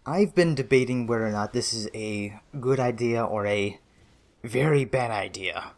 I've been debating whether or not this is a good idea or a very bad idea.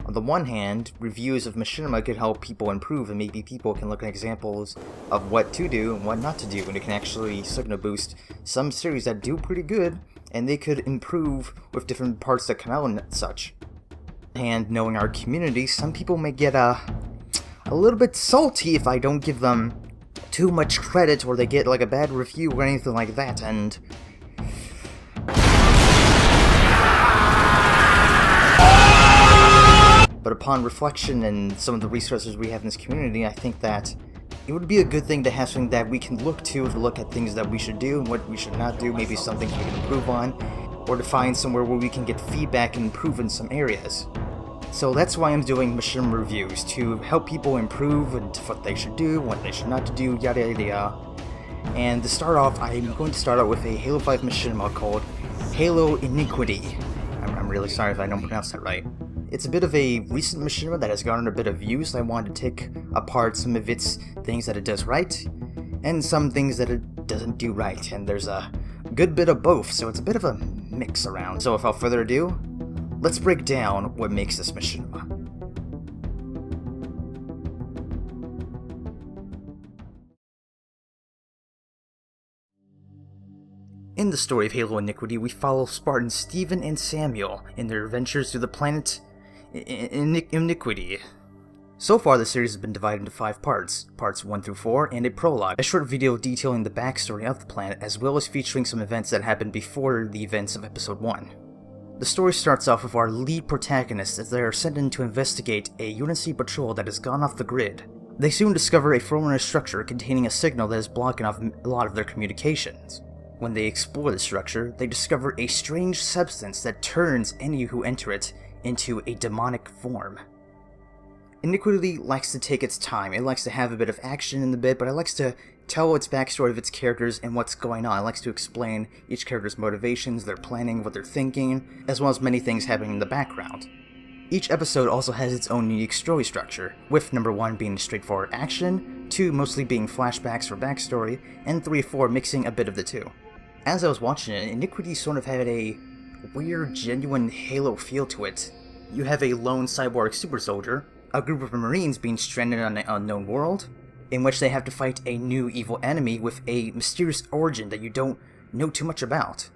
On the one hand, reviews of Machinima could help people improve, and maybe people can look at examples of what to do and what not to do, and it can actually signal boost some series that do pretty good, and they could improve with different parts that come out and such. And knowing our community, some people may get a little bit salty if I don't give them too much credit, or they get like a bad review or anything like that, and but upon reflection and some of the resources we have in this community, I think that it would be a good thing to have something that we can look to look at things that we should do and what we should not do, maybe some things we can improve on, or to find somewhere where we can get feedback and improve in some areas. So that's why I'm doing Machinima reviews, to help people improve and what they should do, what they should not do, yada yada yada. And to start off, I'm going to start out with a Halo 5 Machinima called Halo Iniquity. I'm really sorry if I don't pronounce that right. It's a bit of a recent Machinima that has garnered a bit of views. I wanted to take apart some of its things that it does right, and some things that it doesn't do right, and there's a good bit of both, so it's a bit of a mix around. So without further ado, let's break down what makes this Machinima. In the story of Halo Iniquity, we follow Spartans Steven and Samuel in their adventures through the planet Iniquity. So far, the series has been divided into 5 parts, parts 1 through 4, and a prologue, a short video detailing the backstory of the planet, as well as featuring some events that happened before the events of episode 1. The story starts off with our lead protagonists as they are sent in to investigate a UNSC patrol that has gone off the grid. They soon discover a former structure containing a signal that is blocking off a lot of their communications. When they explore the structure, they discover a strange substance that turns any who enter it into a demonic form. Iniquity likes to take its time. It likes to have a bit of action in the bit, but it likes to tell its backstory of its characters and what's going on. It likes to explain each character's motivations, their planning, what they're thinking, as well as many things happening in the background. Each episode also has its own unique story structure, with number 1 being straightforward action, 2 mostly being flashbacks for backstory, and 3 or 4 mixing a bit of the two. As I was watching it, Iniquity sort of had a weird, genuine Halo feel to it. You have a lone cyborg super soldier, a group of Marines being stranded on an unknown world, in which they have to fight a new evil enemy with a mysterious origin that you don't know too much about.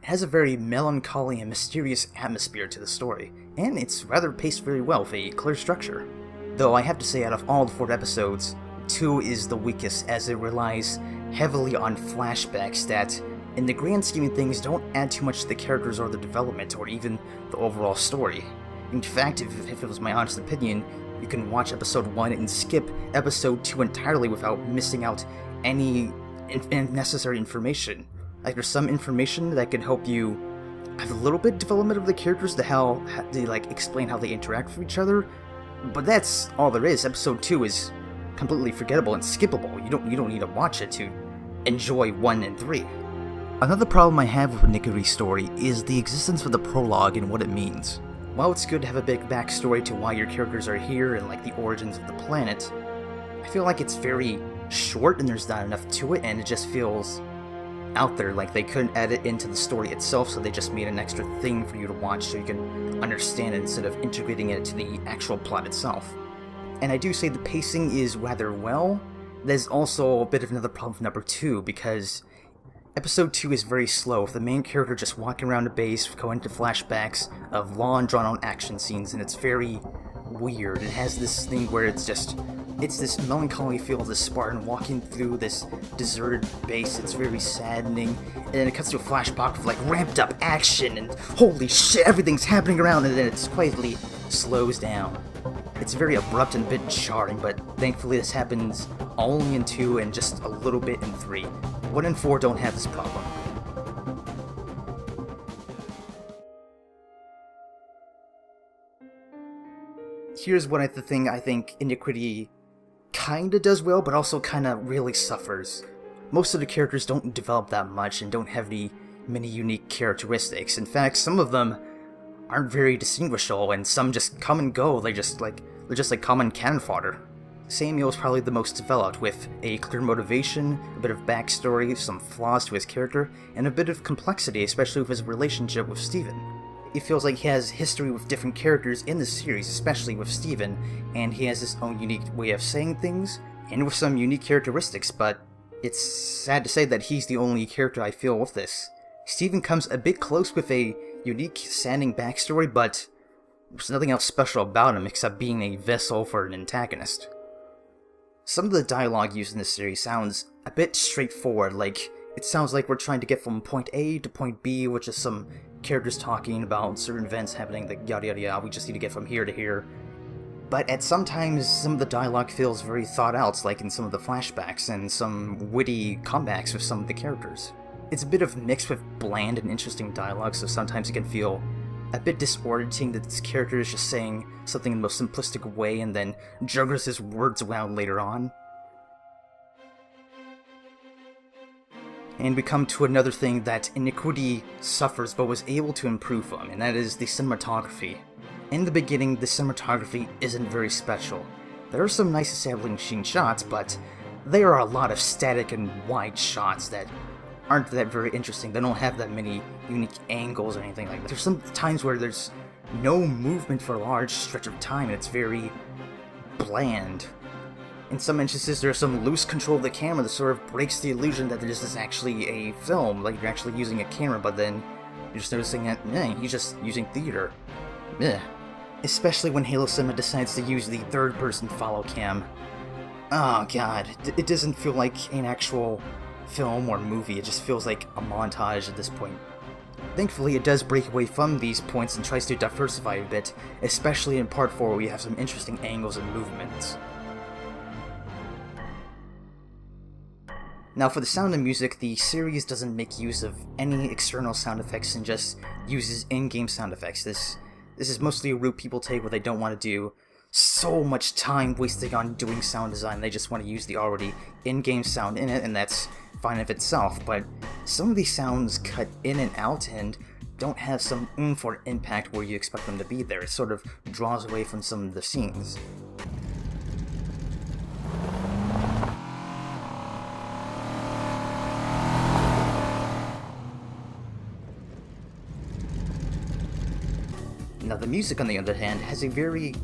It has a very melancholy and mysterious atmosphere to the story, and it's rather paced very well with a clear structure. Though I have to say, out of all the 4 episodes, 2 is the weakest, as it relies heavily on flashbacks that, in the grand scheme of things, don't add too much to the characters or the development or even the overall story. In fact, if it was my honest opinion, you can watch episode 1 and skip episode 2 entirely without missing out any necessary information. Like, there's some information that could help you have a little bit development of the characters, to how they explain how they interact with each other, but that's all there is. Episode 2 is completely forgettable and skippable. You don't need to watch it to enjoy 1 and 3. Another problem I have with Iniquity's story is the existence of the prologue and what it means. While it's good to have a big backstory to why your characters are here and the origins of the planet, I feel like it's very short and there's not enough to it, and it just feels out there, like they couldn't add it into the story itself, so they just made an extra thing for you to watch so you can understand it instead of integrating it to the actual plot itself. And I do say the pacing is rather well. There's also a bit of another problem with number 2, because episode 2 is very slow, with the main character just walking around the base, going to flashbacks of long, drawn-out action scenes, and it's very weird. It has this thing where it's this melancholy feel of the Spartan walking through this deserted base. It's very saddening, and then it cuts to a flashback of ramped up action, and holy shit, everything's happening around, and then it quietly slows down. It's very abrupt and a bit jarring, but thankfully this happens only in 2 and just a little bit in 3. 1 and 4 don't have this problem. Here's what I think Iniquity kinda does well, but also kinda really suffers. Most of the characters don't develop that much and don't have many unique characteristics. In fact, some of them aren't very distinguishable, and some just come and go. They're just like common cannon fodder. Samuel is probably the most developed, with a clear motivation, a bit of backstory, some flaws to his character, and a bit of complexity, especially with his relationship with Steven. It feels like he has history with different characters in the series, especially with Steven, and he has his own unique way of saying things, and with some unique characteristics, but it's sad to say that he's the only character I feel with this. Steven comes a bit close with a unique sounding backstory, but there's nothing else special about him except being a vessel for an antagonist. Some of the dialogue used in this series sounds a bit straightforward, like it sounds like we're trying to get from point A to point B, which is some characters talking about certain events happening, like yada yada yada, we just need to get from here to here. But at sometimes, some of the dialogue feels very thought out, like in some of the flashbacks and some witty comebacks with some of the characters. It's a bit of mixed with bland and interesting dialogue, so sometimes it can feel a bit disorienting that this character is just saying something in the most simplistic way and then juggles his words around later on. And we come to another thing that Iniquity suffers but was able to improve on, and that is the cinematography. In the beginning, the cinematography isn't very special. There are some nice establishing shots, but there are a lot of static and wide shots that aren't that very interesting. They don't have that many unique angles or anything like that. There's some times where there's no movement for a large stretch of time, and it's very bland. In some instances, there's some loose control of the camera that sort of breaks the illusion that this is actually a film, like you're actually using a camera, but then you're just noticing that, he's just using theater. Meh. Especially when Halo Cinema decides to use the third-person follow cam. Oh god, it doesn't feel like an actual film or movie, it just feels like a montage at this point. Thankfully, it does break away from these points and tries to diversify a bit, especially in Part 4 where we have some interesting angles and movements. Now for the sound and music, the series doesn't make use of any external sound effects and just uses in-game sound effects. This is mostly a route people take where they don't want to do so much time wasting on doing sound design, they just want to use the already in-game sound in it, and that's fine of itself, but some of these sounds cut in and out and don't have some oomph or impact where you expect them to be there. It sort of draws away from some of the scenes. Now the music, on the other hand, has a very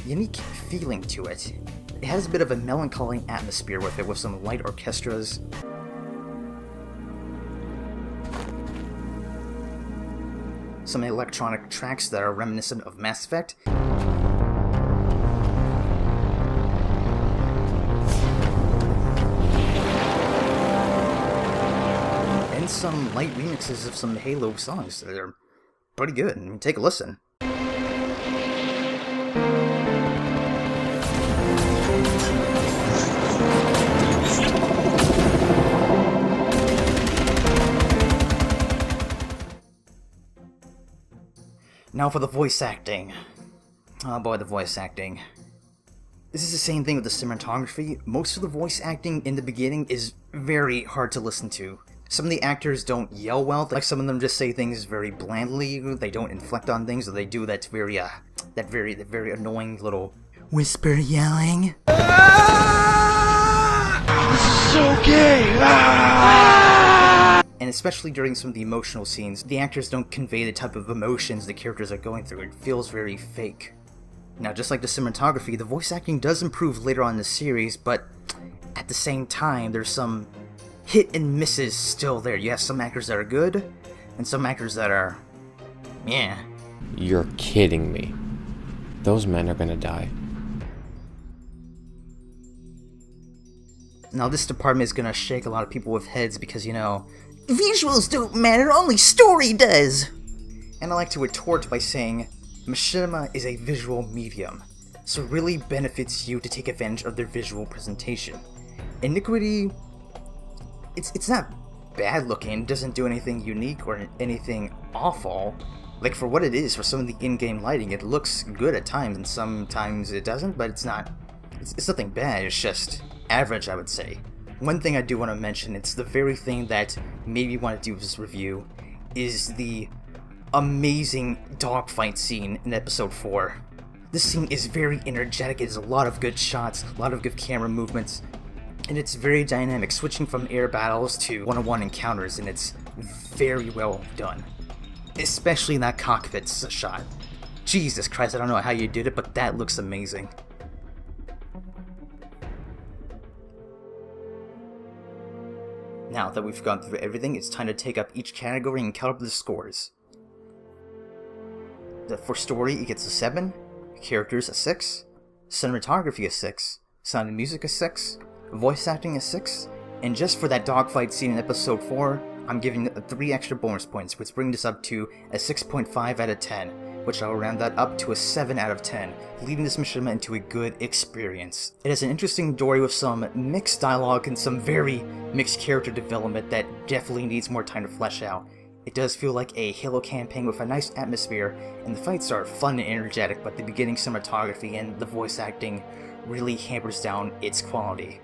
unique feeling to it. It has a bit of a melancholy atmosphere with it, with some light orchestras. Some electronic tracks that are reminiscent of Mass Effect. And some light remixes of some Halo songs that are pretty good. I mean, take a listen. Now for the voice acting. Oh boy, the voice acting. This is the same thing with the cinematography. Most of the voice acting in the beginning is very hard to listen to. Some of the actors don't yell well, like some of them just say things very blandly, they don't inflect on things, or they do that very annoying little whisper yelling. This is so gay! And especially during some of the emotional scenes, the actors don't convey the type of emotions the characters are going through. It feels very fake. Now, just like the cinematography, the voice acting does improve later on in the series, but at the same time, there's some hit and misses still there. You have some actors that are good, and some actors that are... yeah. You're kidding me. Those men are gonna die. Now, this department is gonna shake a lot of people with heads because, you know, visuals don't matter, only story does! And I like to retort by saying, Machinima is a visual medium, so it really benefits you to take advantage of their visual presentation. Iniquity, it's not bad looking, doesn't do anything unique or anything awful. Like, for what it is, for some of the in-game lighting, it looks good at times, and sometimes it doesn't, but it's nothing bad, it's just average, I would say. One thing I do want to mention, it's the very thing that made me want to do this review, is the amazing dogfight scene in episode 4. This scene is very energetic. It has a lot of good shots, a lot of good camera movements, and it's very dynamic, switching from air battles to one-on-one encounters, and it's very well done. Especially in that cockpit shot. Jesus Christ, I don't know how you did it, but that looks amazing. Now that we've gone through everything, it's time to take up each category and count up the scores. For story, it gets a 7, characters a 6, cinematography a 6, sound and music a 6, voice acting a 6, and just for that dogfight scene in episode 4, I'm giving it 3 extra bonus points, which brings us up to a 6.5 out of 10, which I'll round that up to a 7 out of 10, leading this Machinima into a good experience. It has an interesting story with some mixed dialogue and some very mixed character development that definitely needs more time to flesh out. It does feel like a Halo campaign with a nice atmosphere, and the fights are fun and energetic, but the beginning cinematography and the voice acting really hampers down its quality.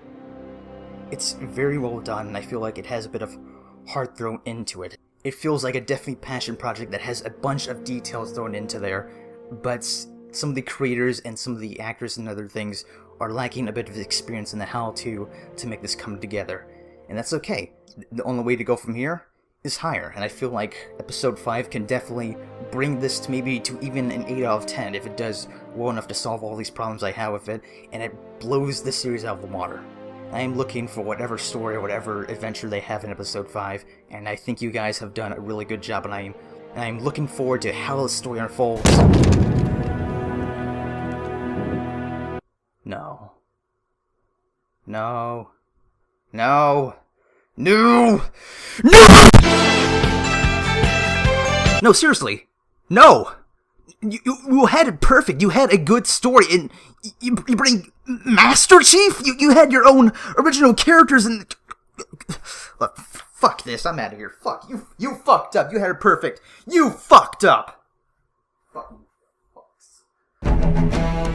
It's very well done, and I feel like it has a bit of heart thrown into it. It feels like a definitely passion project that has a bunch of details thrown into there, but some of the creators and some of the actors and other things are lacking a bit of experience in the how-to make this come together. And that's okay. The only way to go from here is higher, and I feel like episode 5 can definitely bring this to maybe to even an 8 out of 10 if it does well enough to solve all these problems I have with it, and it blows the series out of the water. I am looking for whatever story or whatever adventure they have in episode 5, and I think you guys have done a really good job, and I'm looking forward to how the story unfolds. No. No. No. No! No! No, seriously. No! You had it perfect. You had a good story, and you bring Master Chief? You had your own original characters, and... Look, fuck this. I'm out of here. Fuck. You fucked up. You had it perfect. You fucked up! Fucking fucks.